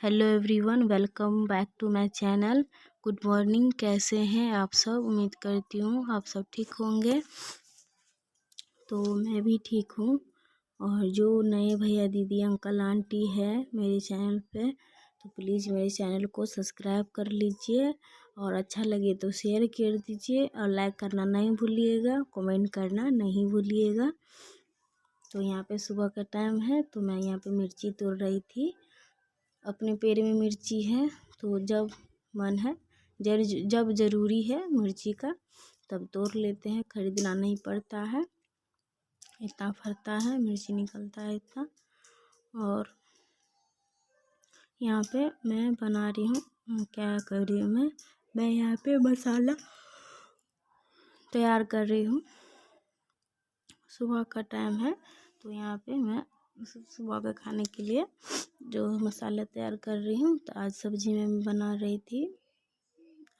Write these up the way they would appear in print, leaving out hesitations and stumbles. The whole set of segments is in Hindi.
Hello everyone, welcome back to my channel. Good morning. कैसे हैं आप सब? उम्मीद करती हूँ आप सब ठीक होंगे। तो मैं भी ठीक हूँ। और जो नए भैया दीदी अंकल आंटी है मेरे चैनल पे, तो प्लीज़ मेरे चैनल को सब्सक्राइब कर लीजिए और अच्छा लगे तो शेयर कर दीजिए और लाइक करना नहीं भूलिएगा, कमेंट करना नहीं भूलिएगा। तो यहाँ पे सुबह का टाइम है, तो मैं यहाँ पे मिर्ची तोड़ रही थी। अपने पेड़ में मिर्ची है, तो जब मन है जब ज़रूरी है मिर्ची का तब तोड़ लेते हैं, खरीदना नहीं पड़ता है। इतना फरता है, मिर्ची निकलता है इतना। और यहाँ पे मैं बना रही हूँ, क्या कर रही हूँ मैं यहाँ पे मसाला तैयार कर रही हूँ। सुबह का टाइम है, तो यहाँ पे मैं सुबह का खाने के लिए जो मसाला तैयार कर रही हूँ। तो आज सब्जी में बना रही थी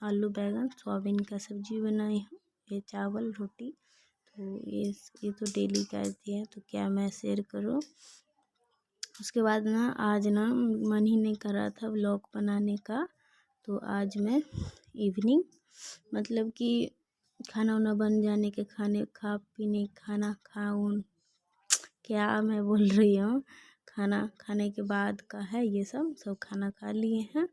आलू बैंगन सोयाबीन का सब्जी बनाई हूँ, ये चावल रोटी। तो ये तो डेली का है, तो क्या मैं शेयर करूँ। उसके बाद ना आज ना मन ही नहीं कर रहा था व्लॉग बनाने का। तो आज मैं इवनिंग मतलब कि खाना वाना बन जाने के खाना खाऊं, क्या मैं बोल रही हूँ। खाना खाने के बाद का है, ये सब खाना खा लिए हैं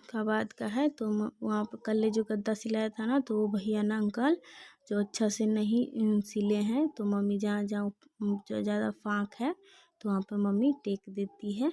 का बाद का है। तो वहाँ पर कल जो गद्दा सिलाया था ना, तो वो भैया ना अंकल जो अच्छा से नहीं सिले हैं, तो मम्मी जहाँ जहाँ जो ज़्यादा फाँक है तो वहाँ पर मम्मी टेक देती है।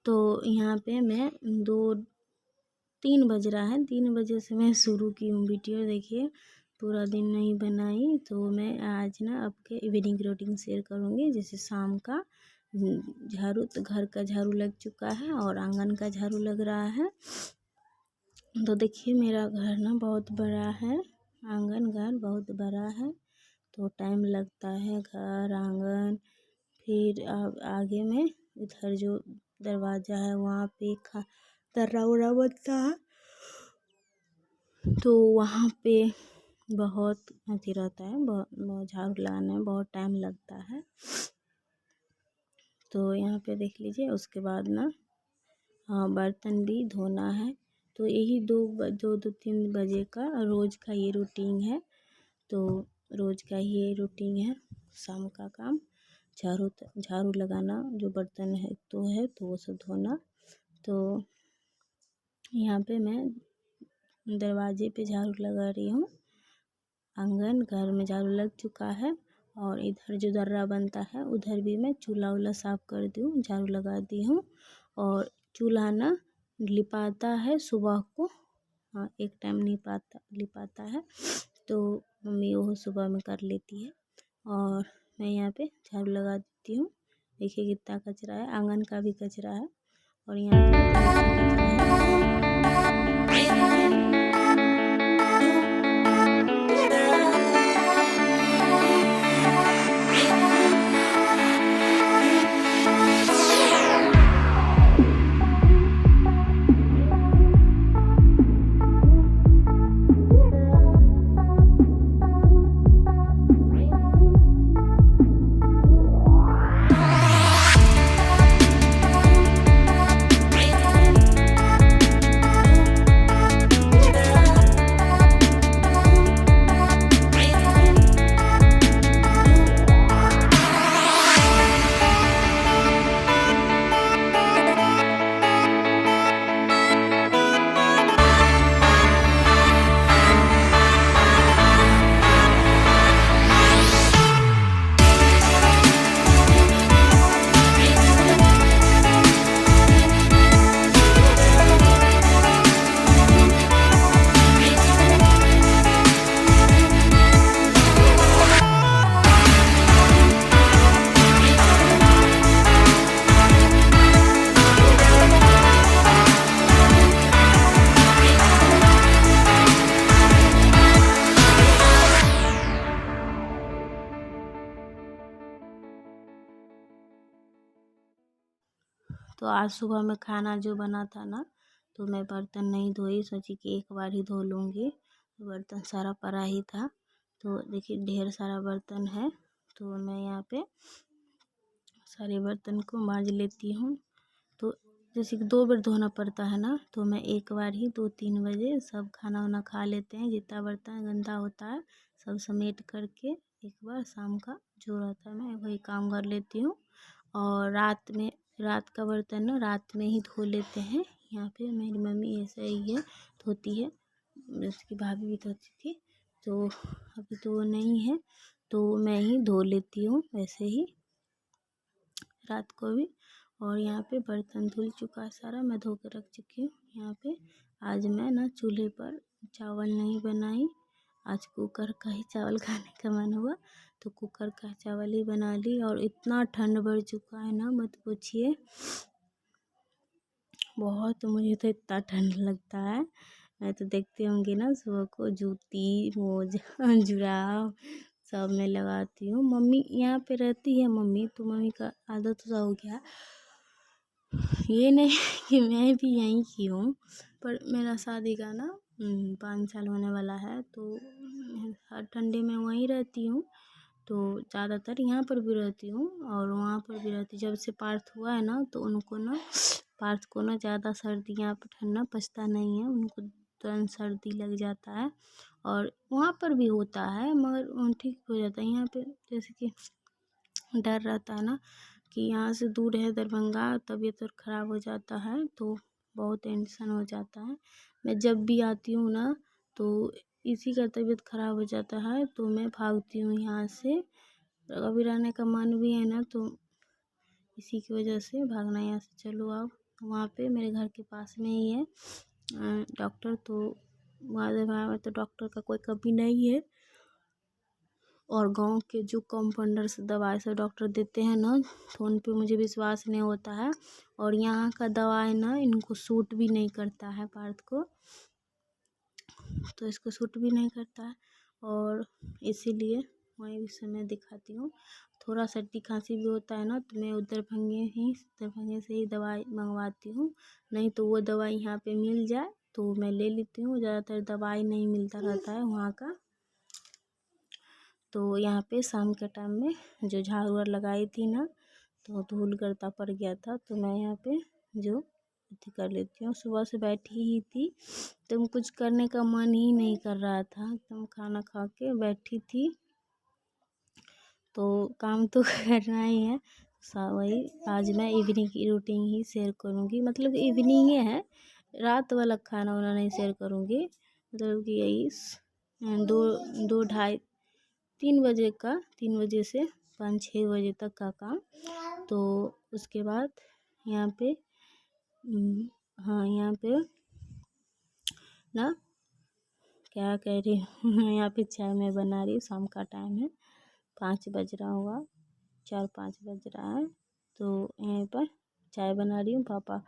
तो यहाँ पे मैं 3 बज रहा है, 3 बजे से मैं शुरू की हूँ वीडियो। देखिए पूरा दिन नहीं बनाई। तो मैं आज ना आपके इवनिंग रूटीन शेयर करूँगी। जैसे शाम का झाड़ू, तो घर का झाड़ू लग चुका है और आंगन का झाड़ू लग रहा है। तो देखिए मेरा घर ना बहुत बड़ा है, आंगन घर बहुत बड़ा है, तो टाइम लगता है घर आंगन। फिर आगे में इधर जो दरवाज़ा है वहाँ पे दर्रा उर्रा बनता है, तो वहाँ पे बहुत अथी रहता है, बहुत झाड़ू लगाने में बहुत टाइम लगता है। तो यहाँ पे देख लीजिए। उसके बाद ना बर्तन भी धोना है। तो यही 2-3 बजे का रोज़ का ये रूटीन है। तो रोज़ का ये रूटीन है शाम का काम, झाड़ू लगाना, जो बर्तन है तो वो सब धोना। तो यहाँ पे मैं दरवाजे पे झाड़ू लगा रही हूँ। आंगन घर में झाड़ू लग चुका है, और इधर जो दर्रा बनता है उधर भी मैं चूल्हा वूल्हा साफ़ कर दी हूँ, झाड़ू लगा दी हूँ। और चूल्हा ना लिपाता है सुबह को, हाँ एक टाइम लिपाता है, तो मम्मी वो सुबह में कर लेती है। और मैं यहाँ पे झाड़ू लगा देती हूँ। देखिए कितना कचरा है, आंगन का भी कचरा है और यहाँ पे तो आज सुबह में खाना जो बना था ना, तो मैं बर्तन नहीं धोई, सोची कि एक बार ही धो लूँगी। बर्तन सारा पड़ा ही था, तो देखिए ढेर सारा बर्तन है। तो मैं यहाँ पे सारे बर्तन को मांज लेती हूँ। तो जैसे कि 2 बार धोना पड़ता है ना, तो मैं एक बार ही 2-3 बजे सब खाना वाना खा लेते हैं। जितना बर्तन गंदा होता है सब समेट करके एक बार शाम का जो रहता है मैं वही काम कर लेती हूँ। और रात का बर्तन ना रात में ही धो लेते हैं। यहाँ पे मेरी मम्मी ऐसे ही है, धोती है, उसकी भाभी भी धोती थी, तो अभी तो वो नहीं है, तो मैं ही धो लेती हूँ वैसे ही रात को भी। और यहाँ पे बर्तन धुल चुका है सारा, मैं धो के रख चुकी हूँ। यहाँ पे आज मैं ना चूल्हे पर चावल नहीं बनाई, आज कुकर का ही चावल खाने का मन हुआ, तो कुकर का चावल ही बना ली। और इतना ठंड बढ़ चुका है ना, मत पूछिए, बहुत। मुझे तो इतना ठंड लगता है, मैं तो देखती होंगी ना सुबह को जूती मोजा जुराब सब मैं लगाती हूँ। मम्मी यहाँ पे रहती है मम्मी, तो मम्मी का आदत सा हो गया। ये नहीं कि मैं भी यहीं की हूँ, पर मेरा शादी का ना 5 साल होने वाला है, तो हर ठंडे में वहीं रहती हूँ। तो ज़्यादातर यहाँ पर भी रहती हूँ और वहाँ पर भी रहती। जब से पार्थ हुआ है ना, तो उनको ना पार्थ को ना ज़्यादा सर्दी, यहाँ पर ठंडा पछता नहीं है, उनको तुरंत सर्दी लग जाता है। और वहाँ पर भी होता है मगर ठीक हो जाता है। यहाँ पे जैसे कि डर रहता है ना कि यहाँ से दूर है दरभंगा, तबीयत और ख़राब हो जाता है, तो बहुत टेंशन हो जाता है। मैं जब भी आती हूँ ना, तो इसी का तबीयत ख़राब हो जाता है, तो मैं भागती हूँ यहाँ से। अभी रहने का मन भी है ना, तो इसी की वजह से भागना यहाँ से। चलो आप वहाँ पे मेरे घर के पास में ही है डॉक्टर, तो वहाँ में तो डॉक्टर का कोई कमी नहीं है। और गांव के जो कंपाउंडर से दवाई से डॉक्टर देते हैं ना, तो उन पे मुझे विश्वास नहीं होता है। और यहाँ का दवाई ना इनको सूट भी नहीं करता है, पार्थ को, तो इसको सूट भी नहीं करता है। और इसीलिए वहीं से मैं दिखाती हूँ। थोड़ा सर्दी खांसी भी होता है ना, तो मैं दरभंगे से ही दवाई मंगवाती हूँ। नहीं तो वो दवाई यहाँ पे मिल जाए तो मैं ले लेती हूँ। ज़्यादातर दवाई नहीं मिलता रहता है वहाँ का। तो यहाँ पे शाम के टाइम में जो झाड़ू वाड़ लगाई थी ना, तो धूल गर्दा पड़ गया था, तो मैं यहाँ पे जो कर लेती हूँ। सुबह से बैठी ही थी, तो कुछ करने का मन ही नहीं कर रहा था, तो खाना खा के बैठी थी, तो काम तो करना ही है। वही आज मैं इवनिंग की रूटीन ही शेयर करूँगी, मतलब इवनिंग ही है, रात वाला खाना वाना नहीं शेयर करूँगी। मतलब कि यही 3 बजे से 5-6 बजे तक का काम। तो उसके बाद यहाँ पे हाँ यहाँ पे ना क्या कह रही हूँ यहाँ पे चाय मैं बना रही हूँ। शाम का टाइम है, 5 बज रहा होगा, 4-5 बज रहा है, तो यहीं पर चाय बना रही हूँ। पापा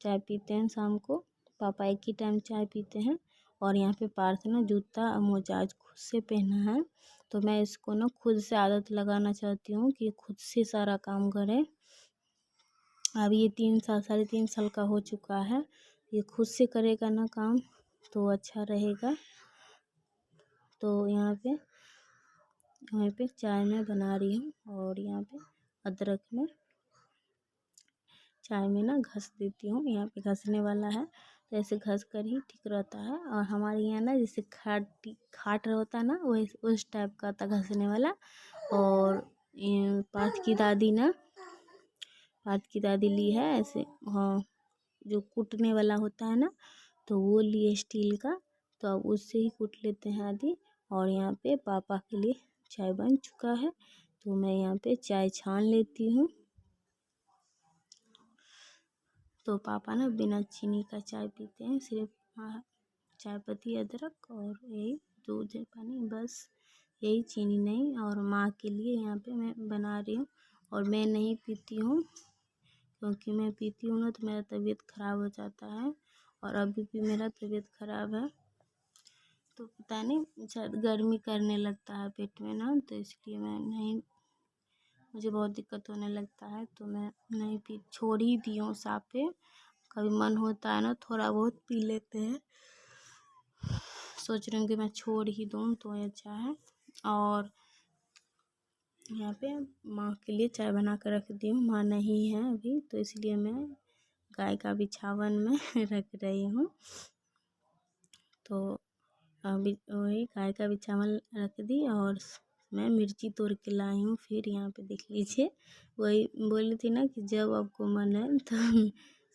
चाय पीते हैं शाम को, पापा एक ही टाइम चाय पीते हैं। और यहाँ पे पार्थ ना जूता और मोजा आज खुद से पहना है, तो मैं इसको ना खुद से आदत लगाना चाहती हूँ कि खुद से सारा काम करे। अब ये 3-3.5 साल का हो चुका है, ये खुद से करेगा ना काम तो अच्छा रहेगा। तो यहाँ पे चाय मैं बना रही हूँ, और यहाँ पे अदरक में चाय में ना घस देती हूँ। यहाँ पे घसने वाला है, तो ऐसे घस कर ही ठीक रहता है। और हमारे यहाँ ना जैसे खाट होता है ना, वही उस टाइप का था घसने वाला। और पार्थ की दादी ली है ऐसे, हाँ, जो कूटने वाला होता है ना, तो वो लिए स्टील का, तो अब उससे ही कूट लेते हैं आदि। और यहाँ पे पापा के लिए चाय बन चुका है, तो मैं यहाँ पे चाय छान लेती हूँ। तो पापा ना बिना चीनी का चाय पीते हैं, सिर्फ चाय पत्ती अदरक और यही दूध पानी, बस यही, चीनी नहीं। और माँ के लिए यहाँ पे मैं बना रही हूँ, और मैं नहीं पीती हूँ, क्योंकि मैं पीती हूँ ना तो मेरा तबीयत ख़राब हो जाता है। और अभी भी मेरा तबीयत ख़राब है, तो पता नहीं शायद गर्मी करने लगता है पेट में ना, तो इसलिए मैं मुझे बहुत दिक्कत होने लगता है, तो मैं नहीं पी, छोड़ ही दी हूँ साफ पे। कभी मन होता है ना थोड़ा बहुत पी लेते हैं, सोच रही हूँ कि मैं छोड़ ही दूँ तो अच्छा है। और यहाँ पे माँ के लिए चाय बना कर रख दी हूँ, माँ नहीं है अभी, तो इसलिए मैं गाय का बिछावन में रख रही हूँ। तो अभी वही गाय का बिछावन रख दी और मैं मिर्ची तोड़ के लाई हूँ। फिर यहाँ पे देख लीजिए, वही बोली थी ना कि जब आपको मन है तो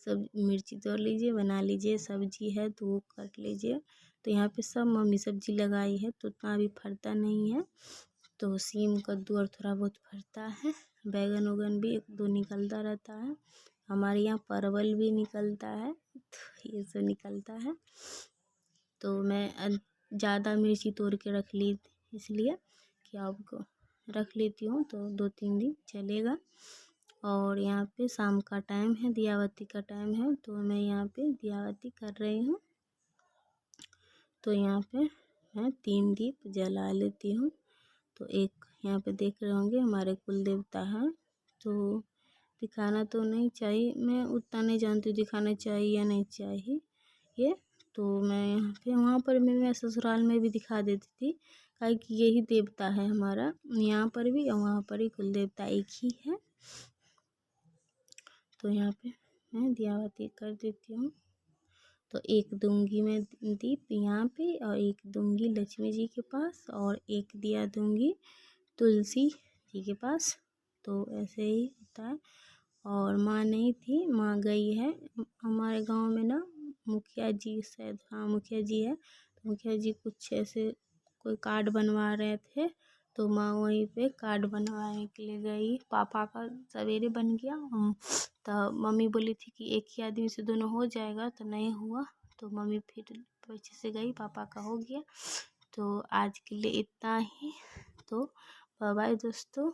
सब मिर्ची तोड़ लीजिए, बना लीजिए, सब्जी है तो वो काट लीजिए। तो यहाँ पे सब मम्मी सब्जी लगाई है, तो उतना अभी फरता नहीं है, तो सीम कद्दू और थोड़ा बहुत फरता है। बैगन वगन भी एक दो निकलता रहता है, हमारे यहाँ परवल भी निकलता है, तो ये सब निकलता है। तो मैं ज़्यादा मिर्ची तोड़ के रख ली, इसलिए कि आपको रख लेती हूँ तो 2-3 दिन चलेगा। और यहाँ पे शाम का टाइम है, दियाबत्ती का टाइम है, तो मैं यहाँ पे दियाबत्ती कर रही हूँ। तो यहाँ पे मैं 3 दीप जला लेती हूँ। तो एक यहाँ पे देख रहे होंगे हमारे कुल देवता हैं, तो दिखाना तो नहीं चाहिए, मैं उतना नहीं जानती दिखाना चाहिए या नहीं चाहिए ये। तो मैं यहाँ पे, वहाँ पर मैं ससुराल में भी दिखा देती थी, काहे कि यही देवता है हमारा, यहाँ पर भी और वहाँ पर भी कुल देवता एक ही है। तो यहाँ पे मैं दियाबत्ती कर देती हूँ। तो एक दूंगी मैं दीप यहाँ पे, और एक दूंगी लक्ष्मी जी के पास, और एक दिया दूंगी तुलसी जी के पास। तो ऐसे ही होता है। और माँ नहीं थी, माँ गई है। हमारे गांव में ना मुखिया जी, शायद हाँ मुखिया जी है, तो मुखिया जी कुछ ऐसे कोई कार्ड बनवा रहे थे, तो माँ वहीं पे कार्ड बनवाने के लिए गई। पापा का सवेरे बन गया, तो मम्मी बोली थी कि एक ही आदमी से दोनों हो जाएगा, तो नहीं हुआ, तो मम्मी फिर पीछे से गई, पापा का हो गया। तो आज के लिए इतना ही, तो बाय बाय दोस्तों।